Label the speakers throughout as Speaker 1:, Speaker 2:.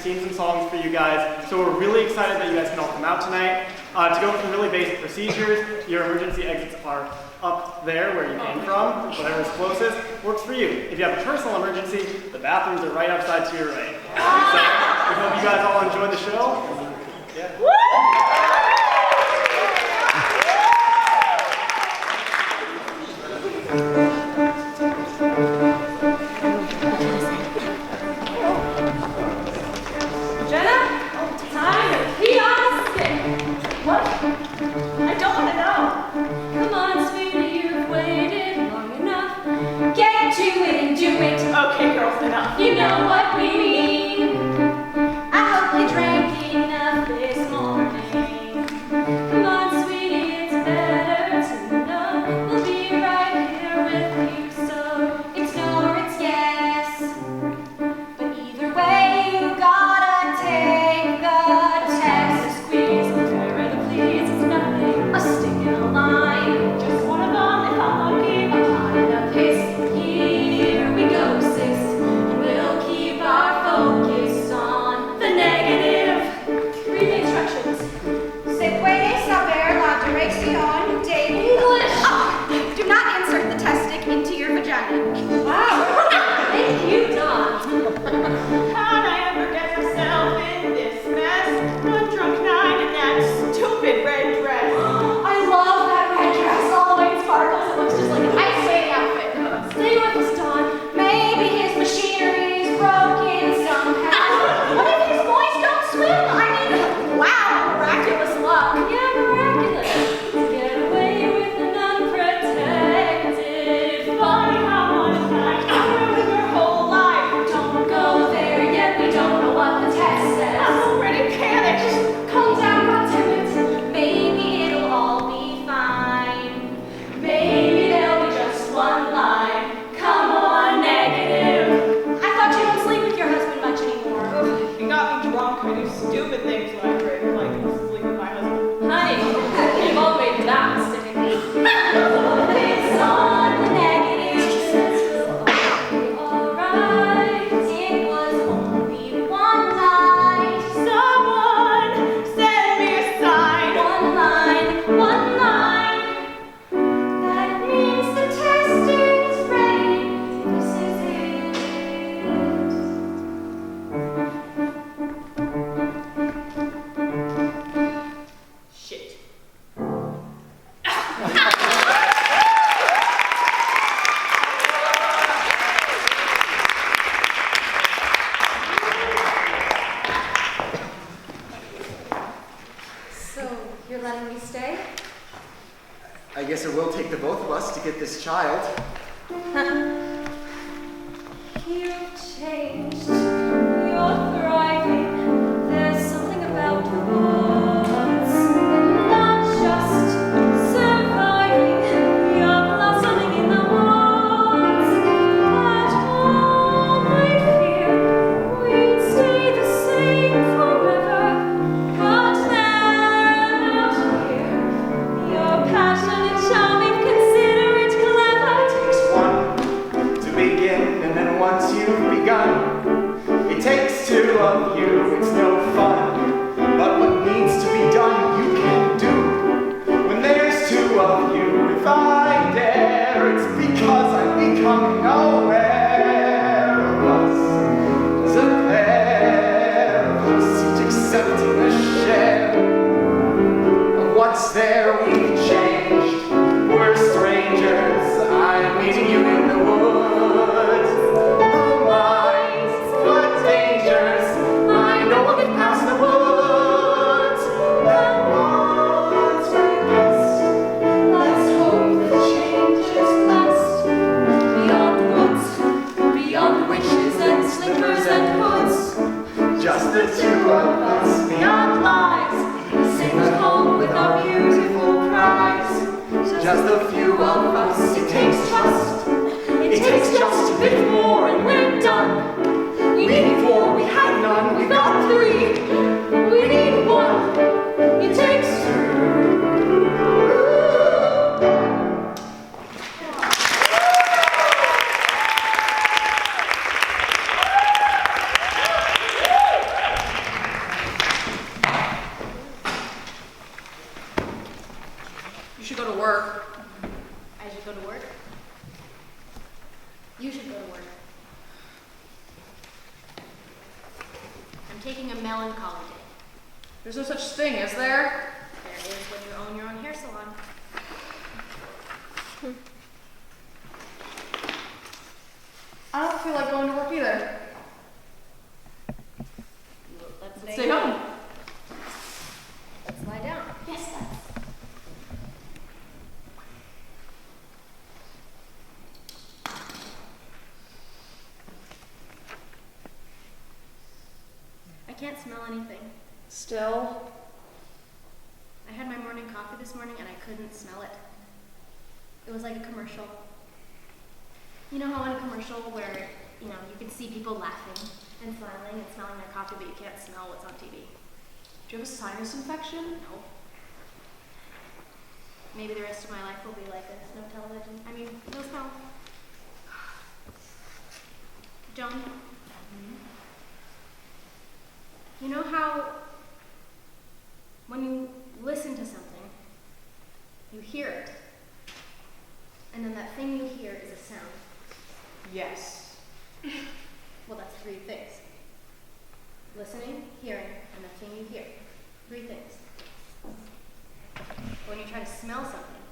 Speaker 1: seen some songs for you guys, so we're really excited that you guys can all come out tonight. To go through really basic procedures, your emergency exits are up there where you came from, whatever's closest works for you. If you have a personal emergency, the bathrooms are right outside to your right. So we hope you guys all enjoy the show. Yeah.
Speaker 2: You know what we mean. I hope you drank enough this morning. Come on, sweetie, it's better to know we'll be right here with you. So it's no or it's yes. But either way, you gotta take the test. A squeeze, a prayer, and a please. It's nothing. A stick in a line. Just one of them if I'm lucky. A pot and a piss. Here we go, sis. Our focus on the negative. Read the instructions.
Speaker 3: Se puede saber la dirección de English. Do not insert the test stick into your vagina.
Speaker 2: Wow. Thank you, Dawn.
Speaker 4: How'd I ever get myself in this mess? One drunk night in that stupid red dress.
Speaker 2: I love that red dress. All the way it sparkles. It looks just like an ice skating outfit. Stay with us, Dawn.
Speaker 3: Maybe his machinery broken somehow. What if his boys don't swim? I mean, wow, miraculous luck.
Speaker 2: Yeah, miraculous. Get away with an unprotected.
Speaker 4: Funny how one night you ruined your whole life.
Speaker 2: Don't go there yet. We don't know what the test says.
Speaker 4: I'm already panicked.
Speaker 2: Calm down, not timid. Maybe it'll all be fine. Maybe there'll be just one line. Come on, negative.
Speaker 3: I thought you don't sleep with your husband much anymore.
Speaker 4: He got me drunk. I do stupid things when I drink, like sleep with my husband.
Speaker 2: Honey, you've all made that mistake. Focus on the negatives. We'll all be alright.
Speaker 3: It was only one night.
Speaker 4: Someone send me a sign.
Speaker 2: One line, one line.
Speaker 3: That means the testing is ready. This is it.
Speaker 4: Shit.
Speaker 3: So, you're letting me stay?
Speaker 5: I guess it will take the both of us to get this child.
Speaker 2: You've changed. You're thriving. There's something about the woods. Not just surviving. You're blossoming in the woods. At home, I fear we'd stay the same forever. But then out here, you're passionate, charming, considerate, clever.
Speaker 5: Takes one to begin, and then once you've begun, it takes two of you. It's no fun, but what needs to be done, you can do. When there's two of you, if I dare, it's because I'm becoming aware of us as a pair of us, each accepting a share of what's there. We've changed. We're strangers. I'm meeting you in the woods. Who minds what dangers? I know we'll get past the woods. And once we're past,
Speaker 2: Let's hope the change is last. Beyond woods, beyond wishes and slippers and hoods.
Speaker 5: just the two of us, beyond lies,
Speaker 2: Safe at home with our beautiful prize.
Speaker 5: just a few of us. It takes trust.
Speaker 2: It takes just a bit more and we're done. We need four, we had none. We got three. We need one. It takes two.
Speaker 6: should go to work.
Speaker 3: I should go to work. You should go to work. I'm taking a melancholy day.
Speaker 6: There's no such thing, is there?
Speaker 3: There is when you own your own hair salon.
Speaker 6: I don't feel like going to work either.
Speaker 3: Let's
Speaker 6: Stay home.
Speaker 3: Let's lie down. Yes, let's. I can't smell anything.
Speaker 6: Still?
Speaker 3: I had my morning coffee this morning and I couldn't smell it. It was like a commercial. You know how in a commercial where, you can see people laughing and smiling and smelling their coffee, but you can't smell what's on TV?
Speaker 6: Do you have a sinus infection?
Speaker 3: No. Maybe the rest of my life will be like this. No television. No smell. Joan? You know how when you listen to something, you hear it, and then that thing you hear is a sound?
Speaker 6: Yes.
Speaker 3: Well, that's three things. Listening, hearing, and the thing you hear. Three things. When you try to smell something,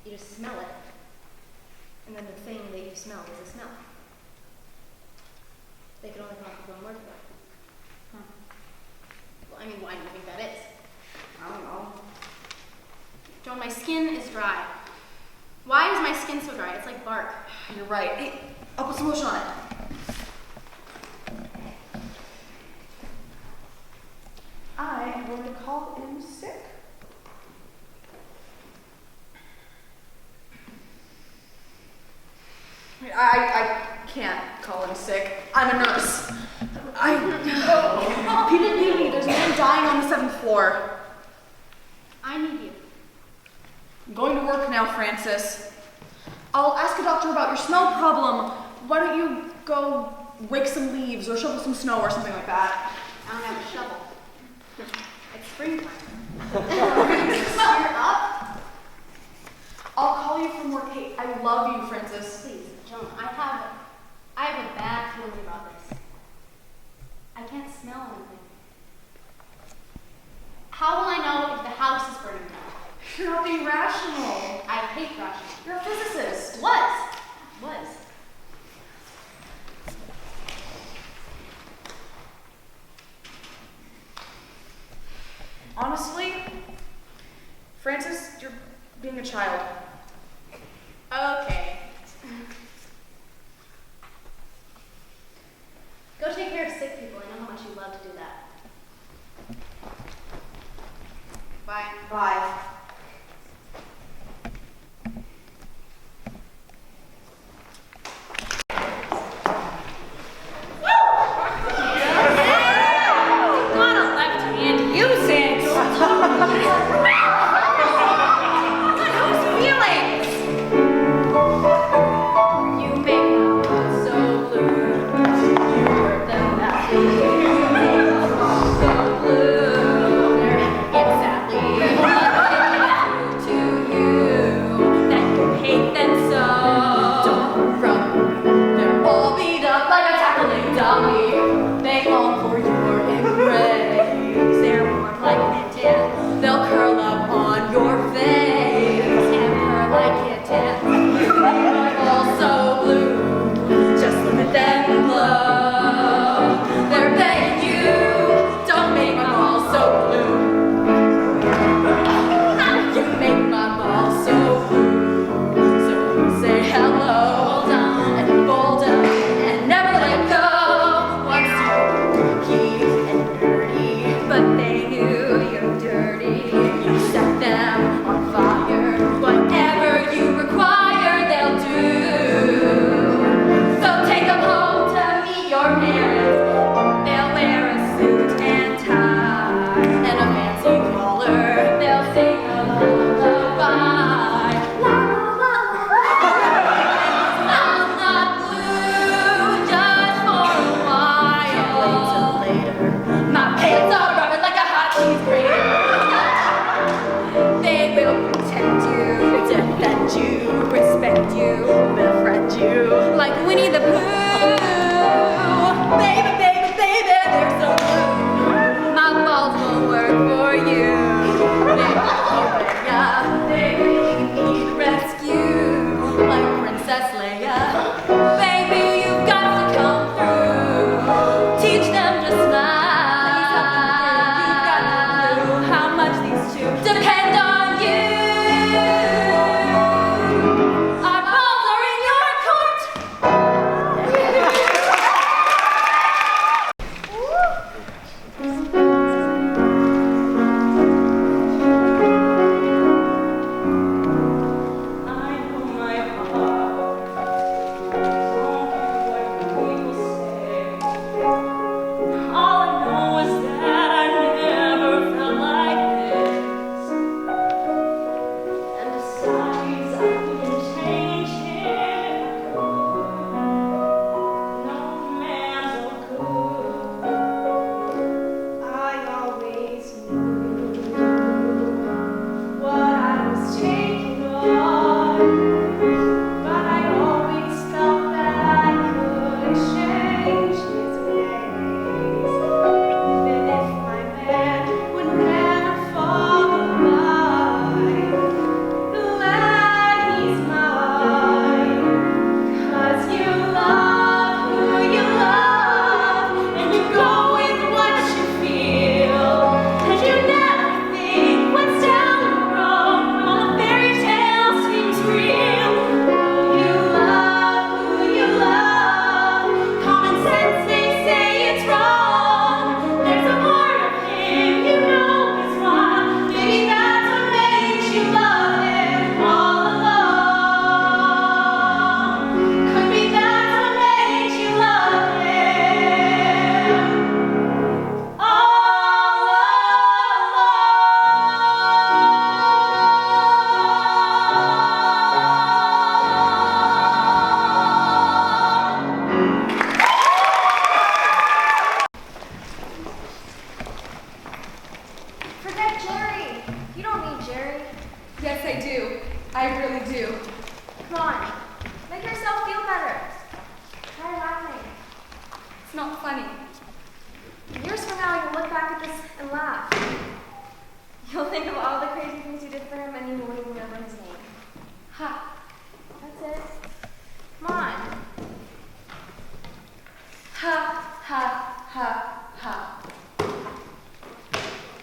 Speaker 3: you just smell it, and then the thing that you smell is a smell. They can only come up with one word for it. Well, why do you think that is?
Speaker 6: I don't know.
Speaker 3: Joan, my skin is dry. Why is my skin so dry? It's like bark.
Speaker 6: You're right. Hey, I'll put some lotion on it. I am going to call in sick. I can't call in sick. I'm a nurse. People need me. There's a man dying on the 7th floor.
Speaker 3: I need you.
Speaker 6: I'm going to work now, Francis. I'll ask a doctor about your smell problem. Why don't you go rake some leaves or shovel some snow or something like that?
Speaker 3: I don't have a shovel. It's springtime. Cheer up.
Speaker 6: I'll call you from work. Hey, I love you, Francis.
Speaker 3: Please, Joan, I have a bad feeling about this. I can't smell anything. How will I know if the house is burning down?
Speaker 6: You're not being rational.
Speaker 3: I hate rational.
Speaker 6: You're a physicist.
Speaker 3: Was.
Speaker 6: Honestly, Francis, you're being a child.
Speaker 3: Okay. Go take care of sick people. I know how much you love to do that. Bye.
Speaker 6: Bye.
Speaker 3: Got a left hand. Use it. Good, whose feelings? You make my heart so blue. You're the so blue. Exactly. Forget Jerry. You don't need Jerry.
Speaker 6: Yes, I do. I really do.
Speaker 3: Come on. Make yourself feel better. Try laughing.
Speaker 6: It's not funny.
Speaker 3: Years from now, you'll look back at this and laugh. You'll think of all the crazy things you did for him and you won't even remember his name.
Speaker 6: Ha.
Speaker 3: That's it. Come on.
Speaker 6: Ha, ha, ha, ha.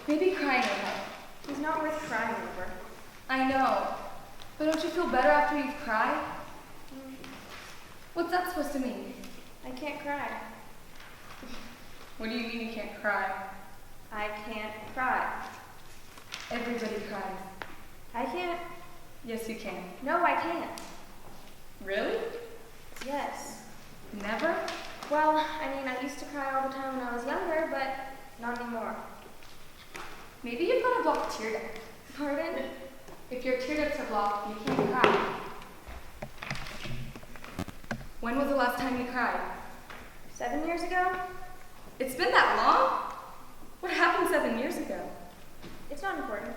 Speaker 6: Maybe crying will help.
Speaker 3: He's not worth crying over.
Speaker 6: I know. But don't you feel better after you've cried? What's that supposed to mean?
Speaker 3: I can't cry.
Speaker 6: What do you mean you can't cry?
Speaker 3: I can't cry.
Speaker 6: Everybody cries.
Speaker 3: I can't.
Speaker 6: Yes, you can.
Speaker 3: No, I can't.
Speaker 6: Really?
Speaker 3: Yes.
Speaker 6: Never?
Speaker 3: Well, I mean, I used to cry all the time when I was younger, but not anymore.
Speaker 6: Maybe you've got a blocked tear duct.
Speaker 3: Pardon?
Speaker 6: If your tear ducts are blocked, you can't cry. When was the last time you cried?
Speaker 3: 7 years ago?
Speaker 6: It's been that long? What happened 7 years ago?
Speaker 3: It's not important.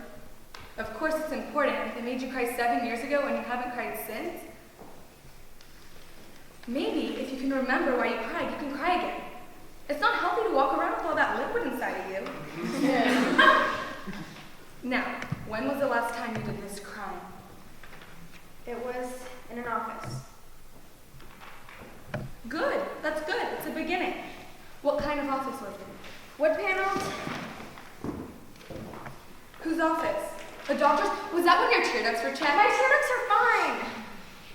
Speaker 6: Of course it's important if it made you cry 7 years ago and you haven't cried since. Maybe if you can remember why you cried, you can cry again. It's not healthy to walk around with all that liquid inside of you. Now, when was the last time you did this crying?
Speaker 3: It was in an office.
Speaker 6: Good, that's good, it's a beginning. What kind of office was it?
Speaker 3: Wood panels?
Speaker 6: Whose office? A doctor's? Was that when your tear ducts were checked?
Speaker 3: My tear ducts are fine.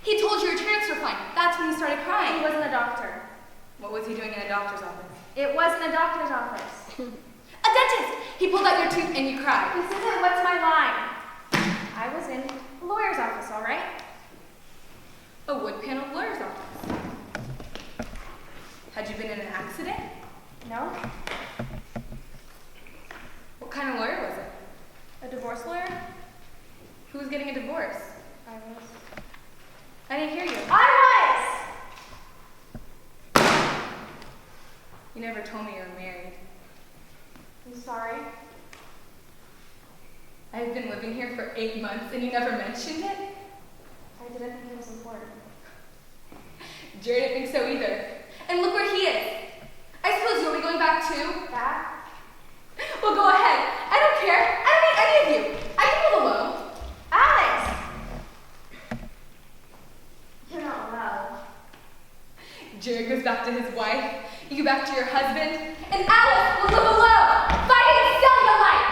Speaker 6: He told you your tear ducts were fine. That's when you started
Speaker 3: He
Speaker 6: crying.
Speaker 3: wasn't a doctor.
Speaker 6: What was he doing in a doctor's office?
Speaker 3: It wasn't a doctor's office.
Speaker 6: A dentist! He pulled out your tooth and you cried.
Speaker 3: This isn't what's my line. I was in a lawyer's office, all right?
Speaker 6: A wood-paneled lawyer's office. Had you been in an accident?
Speaker 3: No?
Speaker 6: What kind of lawyer was it?
Speaker 3: A divorce lawyer?
Speaker 6: Who was getting a divorce?
Speaker 3: I was.
Speaker 6: I didn't hear you.
Speaker 3: I
Speaker 6: You never told me you were married.
Speaker 3: was! I'm sorry.
Speaker 6: I've been living here for 8 months and you never mentioned it?
Speaker 3: I didn't think it was important.
Speaker 6: Jerry didn't think so either. And look where he is. I suppose you'll be going back too?
Speaker 3: That?
Speaker 6: Well, go ahead. I don't care. I don't need any of you. I can live alone.
Speaker 3: Alex! You're not allowed.
Speaker 6: Jerry goes back to his wife, you back to your husband, and Alice will live alone, fighting cellulite!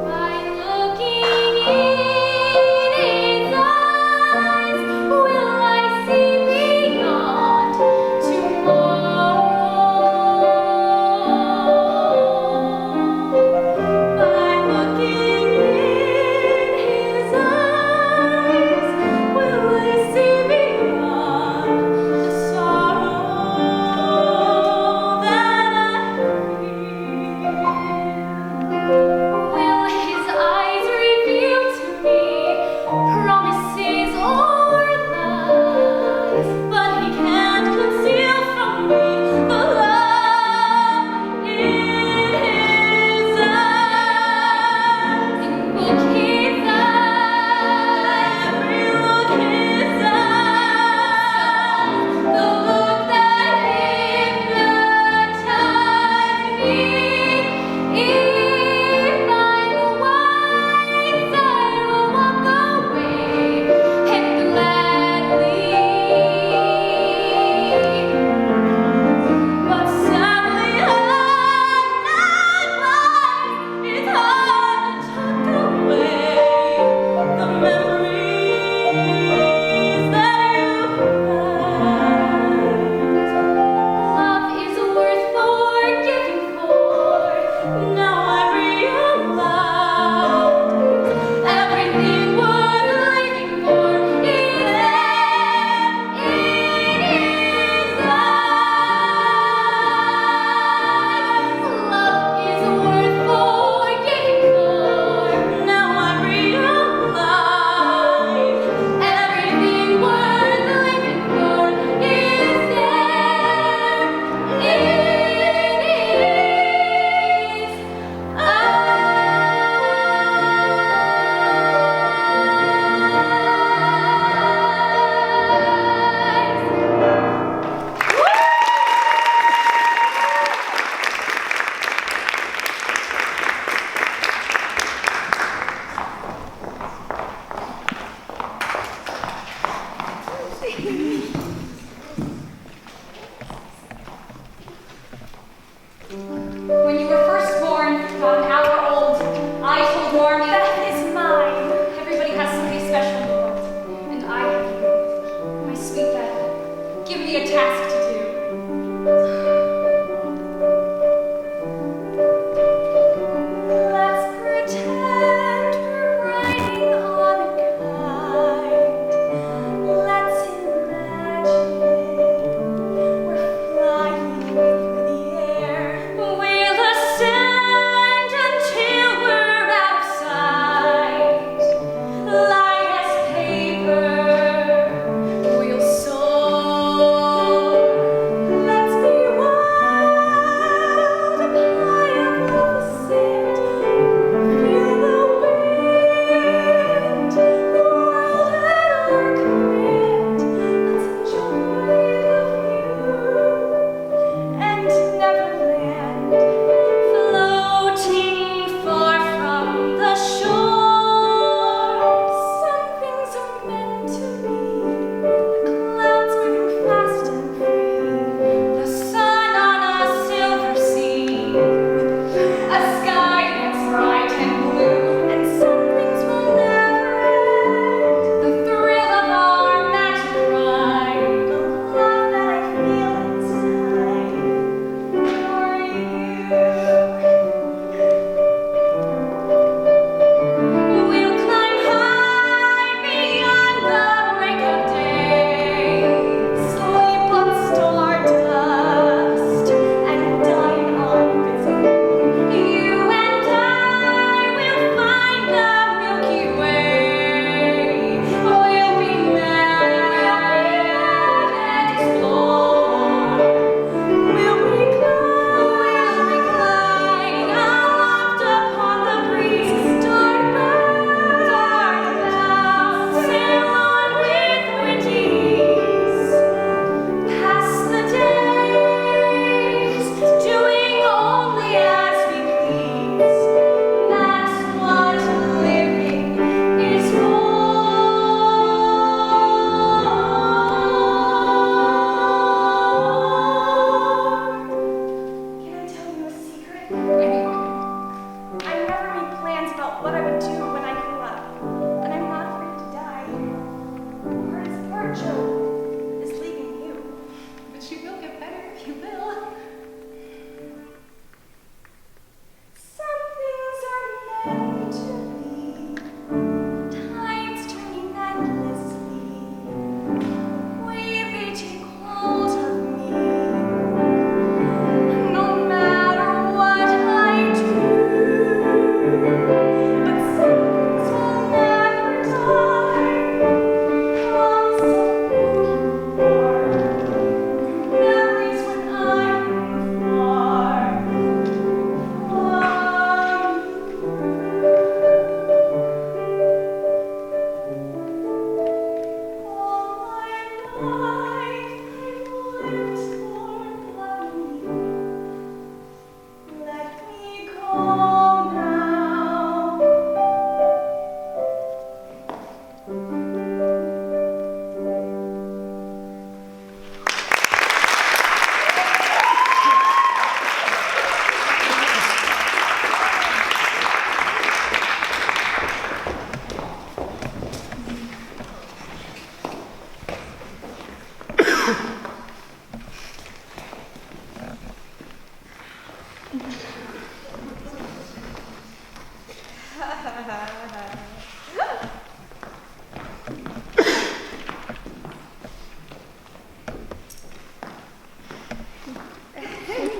Speaker 2: By looking in his eyes, will I see me?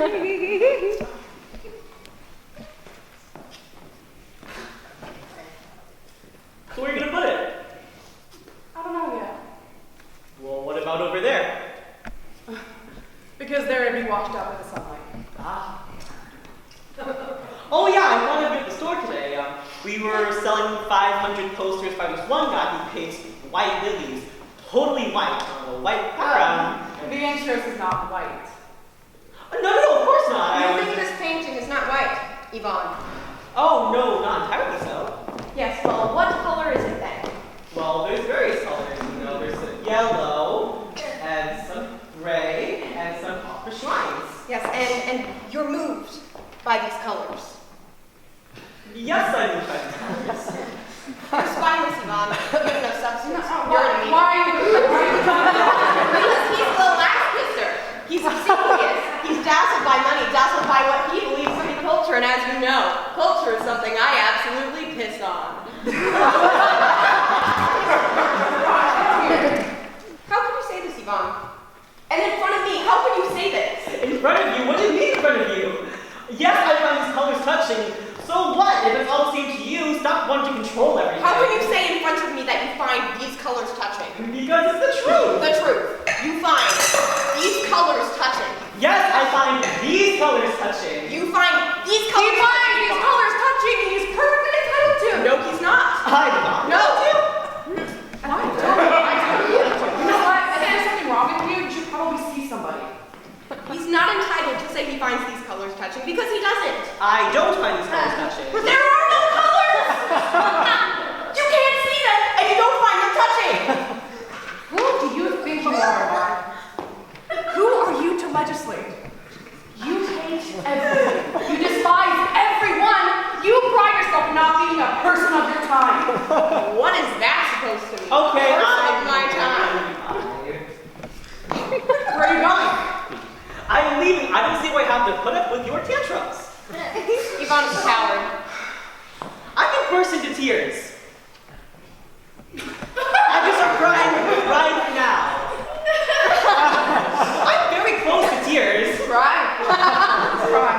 Speaker 7: So where are you going to put it?
Speaker 6: I don't know yet.
Speaker 7: Well, what about over there?
Speaker 6: Because there it'd be washed out by the sunlight.
Speaker 7: Ah. Oh yeah, I wanted to be at the store today. We were selling 500 posters by this one guy who paints white lilies, totally white on a white background.
Speaker 6: The interest is not white.
Speaker 7: No, of course not.
Speaker 8: You think this painting is not white, Yvonne?
Speaker 7: Oh no, not entirely so.
Speaker 8: Yes, well, what color is it then?
Speaker 7: Well, there's various colors. You know, there's some yellow and some gray and some copper lines.
Speaker 8: Yes, and you're moved by these colors.
Speaker 7: Yes, I moved by these colors.
Speaker 8: You're spineless, Yvonne. You have no substance.
Speaker 6: Why?
Speaker 8: Because he's the last kisser. He's obsequious. He's dazzled by money, dazzled by what he believes to be culture, and as you know, culture is something I absolutely piss on. How can you say this, Yvonne? And in front of me, how can you say this?
Speaker 7: In front of you? What do you mean in front of you? Yes, I find these colors touching. So what? If it's all the same to you, stop wanting to control everything.
Speaker 8: How can you say in front of me that you find these colors touching?
Speaker 7: Because it's the truth.
Speaker 8: The truth. You find these colors touching.
Speaker 7: Yes, I find these colors touching.
Speaker 8: You find these colors touching.
Speaker 6: He finds these colors touching and he's perfectly entitled to.
Speaker 8: No, he's not.
Speaker 7: I'm not.
Speaker 8: No.
Speaker 6: I do. You know what? If there's something wrong with you, you should probably see somebody.
Speaker 8: He's not entitled to say he finds these colors touching because he doesn't.
Speaker 7: I don't find these colors touching.
Speaker 8: But there are no colors! You can't see them and you don't find them touching!
Speaker 6: Who do you think you are, Mark? Who are you to legislate? You hate everything. You despise everyone. You pride yourself in not being a person of your time.
Speaker 8: What is that supposed to mean?
Speaker 7: Okay,
Speaker 8: Person of my time.
Speaker 6: Where are you going?
Speaker 7: I'm leaving. I don't see why I have to put up with your tantrums.
Speaker 8: Yvonne's a coward.
Speaker 7: I can burst into tears. I just are crying right now. I'm very close to tears.
Speaker 6: Cry. Cry.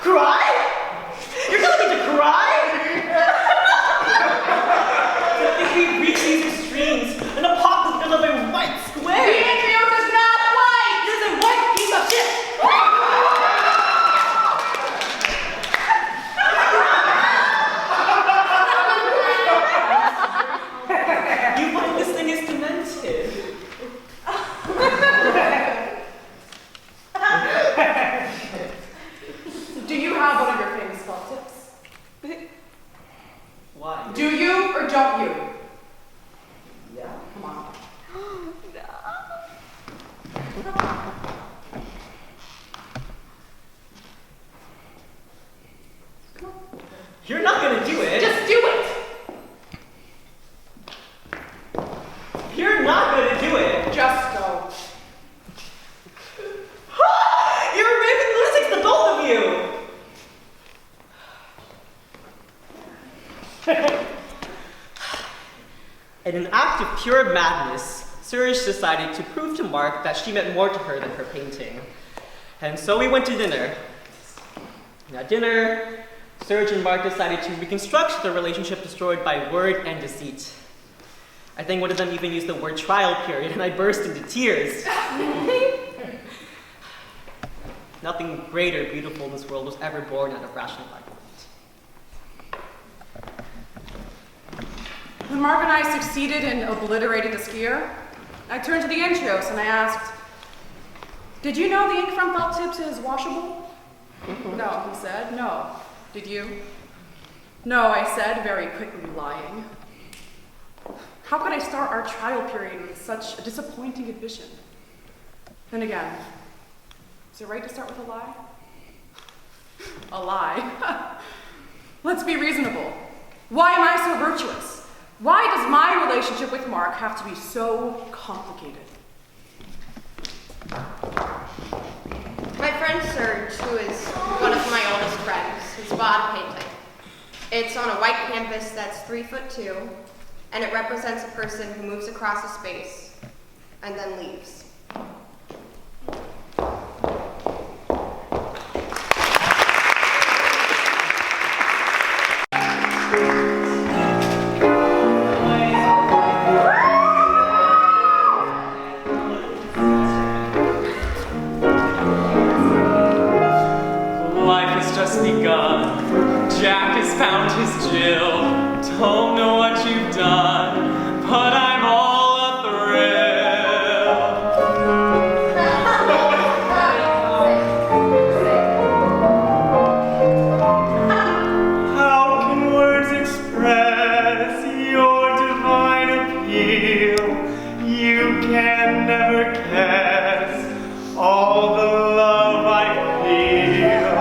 Speaker 7: Cry? You're telling me to cry? If we reach these extremes, an apocalypse of a white square.
Speaker 6: The atrium is not white.
Speaker 7: It is a white piece of shit. You find this thing is demented.
Speaker 6: Do you have one of your famous felt tips?
Speaker 7: Why?
Speaker 6: Do you or don't you?
Speaker 7: Yeah.
Speaker 6: Come on.
Speaker 7: You're not gonna do it.
Speaker 6: Just do it.
Speaker 7: You're not gonna do it.
Speaker 6: Just go.
Speaker 7: You're raving lunatics, the both of you. In an act of pure madness, Serge decided to prove to Mark that she meant more to her than her painting. And so we went to dinner. And at dinner, Serge and Mark decided to reconstruct the relationship destroyed by word and deceit. I think one of them even used the word trial period, and I burst into tears. Nothing great or beautiful in this world was ever born out of rational argument.
Speaker 6: When Mark and I succeeded in obliterating the skier, I turned to the Entrios and I asked, "Did you know the ink from felt tips is washable?" No, he said. No. Did you? No, I said, very quickly lying. How could I start our trial period with such a disappointing admission? Then again, is it right to start with a lie? A lie? Let's be reasonable. Why am I so virtuous? Why does my relationship with Mark have to be so complicated?
Speaker 8: My friend Serge, who is one of my oldest friends, has bought a painting. It's on a white canvas that's 3'2", and it represents a person who moves across a space and then leaves.
Speaker 9: begun. Jack has found his Jill. Don't know what you've done, but I'm all a thrill.
Speaker 1: How can words express your divine appeal? You can never guess all the love I feel.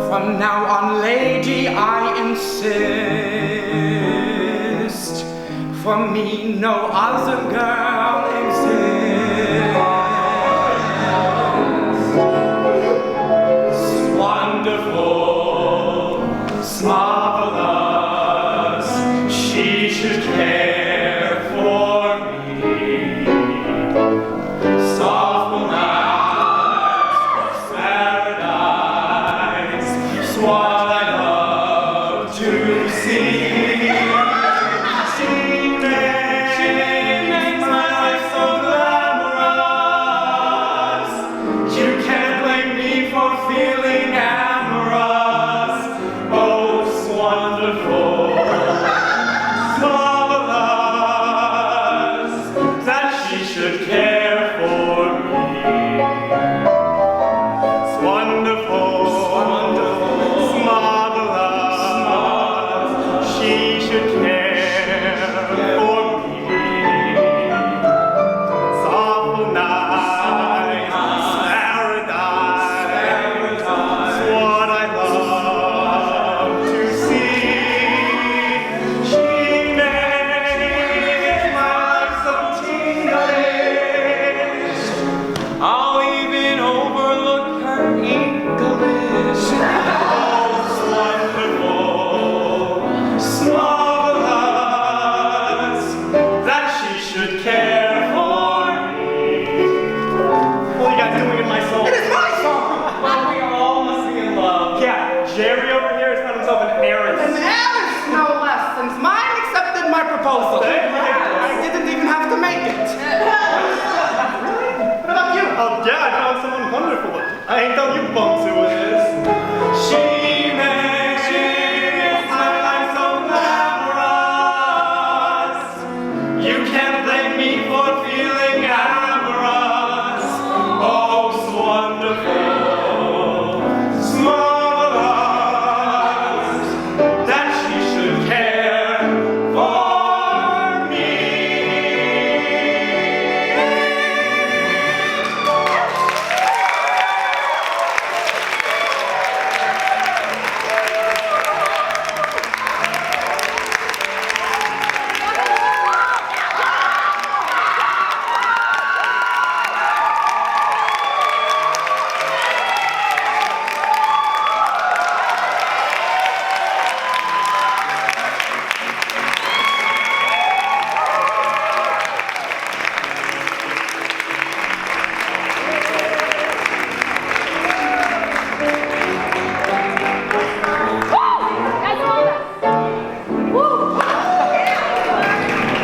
Speaker 5: From now on, lady, I insist. For me, no other girl exists. Wonderful, marvelous, she should care for me. Soft nights, paradise, is what I love to see. She makes my life so glamorous. You can't blame me for feeling amorous. Oh, it's wonderful, marvelous, that she should care for me. It's wonderful, marvelous, she should care for me. Soft nights, paradise, is what I love to see. She makes my life so tinklish. I'll even overlook her English. Oh, it's wonderful, marvelous, that she should care for me. What are you guys doing in my song? It is my song!
Speaker 9: Well, we all must be in love.
Speaker 1: Yeah, Jerry over here has found himself an heiress.
Speaker 5: An heiress, no less, since mine accepted my proposal.
Speaker 1: Thank you.
Speaker 5: I didn't even have to make it. Really? What about you?
Speaker 1: Oh, yeah, I found someone wonderful. I ain't telling you bums who was